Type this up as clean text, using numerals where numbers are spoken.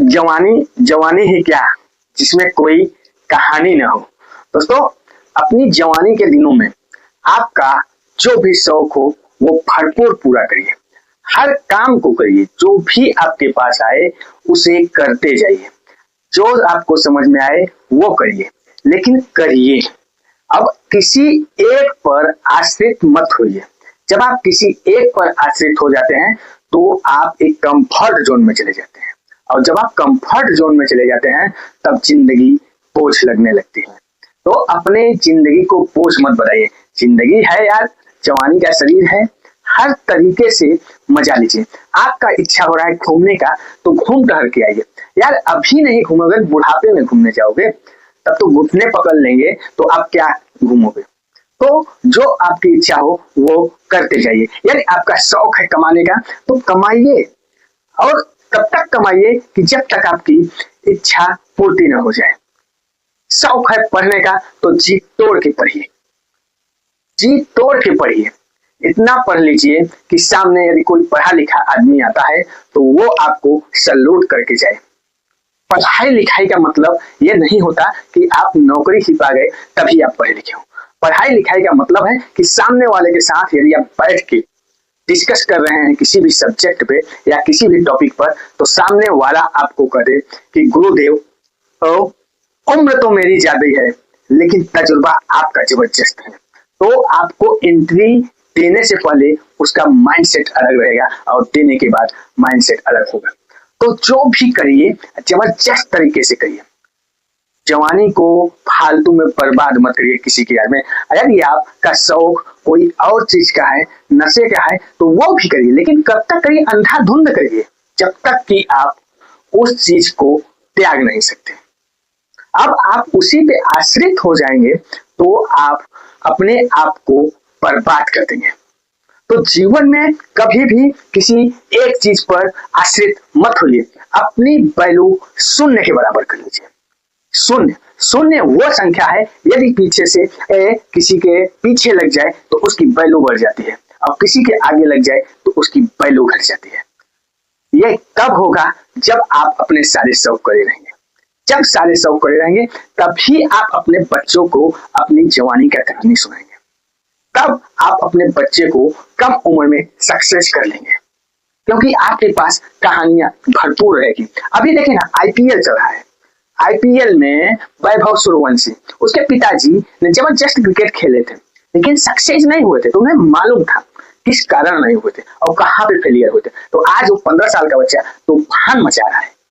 जवानी जवानी ही क्या जिसमें कोई कहानी न हो। दोस्तों, अपनी जवानी के दिनों में आपका जो भी शौक हो वो भरपूर पूरा करिए। हर काम को करिए, जो भी आपके पास आए उसे करते जाइए। जो आपको समझ में आए वो करिए, लेकिन करिए। अब किसी एक पर आश्रित मत होइए। जब आप किसी एक पर आश्रित हो जाते हैं तो आप एक कंफर्ट जोन में चले जाते हैं, और जब आप कंफर्ट जोन में चले जाते हैं तब जिंदगी बोझ लगने लगती है। तो अपने जिंदगी को बोझ मत बनाइए। जिंदगी है यार, जवानी का शरीर है, हर तरीके से मजा लीजिए। आपका इच्छा हो रहा है घूमने का तो घूम टहल के आइए। यार अभी नहीं घूमोगे, बुढ़ापे में घूमने जाओगे तब तो घुटने पकड़ लेंगे, तो आप क्या घूमोगे। तो जो आपकी इच्छा हो वो करते जाइए। यानी आपका शौक है कमाने का तो कमाइए, और तब तक कमाइए कि जब तक आपकी इच्छा पूर्ति न हो जाए। शौक है पढ़ने का तो जी तोड़ के पढ़िए, जी तोड़ के पढ़िए। इतना पढ़ लीजिए कि सामने यदि कोई पढ़ा लिखा आदमी आता है तो वो आपको सैल्यूट करके जाए। पढ़ाई लिखाई का मतलब ये नहीं होता कि आप नौकरी ही पा गए तभी आप पढ़े लिखे हो। पढ़ाई लिखाई का मतलब है कि सामने वाले के साथ यदि आप बैठ के डिस्कस कर रहे हैं किसी भी सब्जेक्ट पे या किसी भी टॉपिक पर, तो सामने वाला आपको कहे कि गुरुदेव, उम्र तो मेरी ज्यादा ही है लेकिन तजुर्बा आपका जबरदस्त है। तो आपको एंट्री देने से पहले उसका माइंडसेट अलग रहेगा और देने के बाद माइंडसेट अलग होगा। तो जो भी करिए जबरदस्त तरीके से करिए। जवानी को फालतू में बर्बाद मत करिए किसी की याद में। अगर ये आपका शौक कोई और चीज का है, नशे का है, तो वो भी करिए, लेकिन कब तक करिए, अंधाधुंध करिए जब तक कि आप उस चीज को त्याग नहीं सकते। अब आप उसी पे आश्रित हो जाएंगे तो आप अपने आप को बर्बाद कर देंगे। तो जीवन में कभी भी किसी एक चीज पर आश्रित मत होइए। अपनी वैल्यू शून्य के बराबर कर लीजिए। शून्य शून्य वो संख्या है, यदि पीछे से किसी के पीछे लग जाए तो उसकी वैल्यू बढ़ जाती है, और किसी के आगे लग जाए तो उसकी वैल्यू घट जाती है। ये तब होगा जब आप अपने सारे शौक करे रहेंगे। जब सारे शौक करे रहेंगे तभी आप अपने बच्चों को अपनी जवानी का कहानी सुनाएंगे। तब आप अपने बच्चे को कम उम्र में सक्सेस कर लेंगे, क्योंकि आपके पास कहानियां भरपूर रहेगी। अभी देखिए ना, आईपीएल चल रहा है। आईपीएल में वैभव सूर्यवंशी, उसके पिताजी ने जबरदस्त क्रिकेट खेले थे लेकिन सक्सेस नहीं हुए थे। तो उन्हें मालूम था किस कारण नहीं हुए थे और कहाँ पे फेलियर हुए थे। तो आज वो 15 साल का बच्चा तूफान मचा रहा है।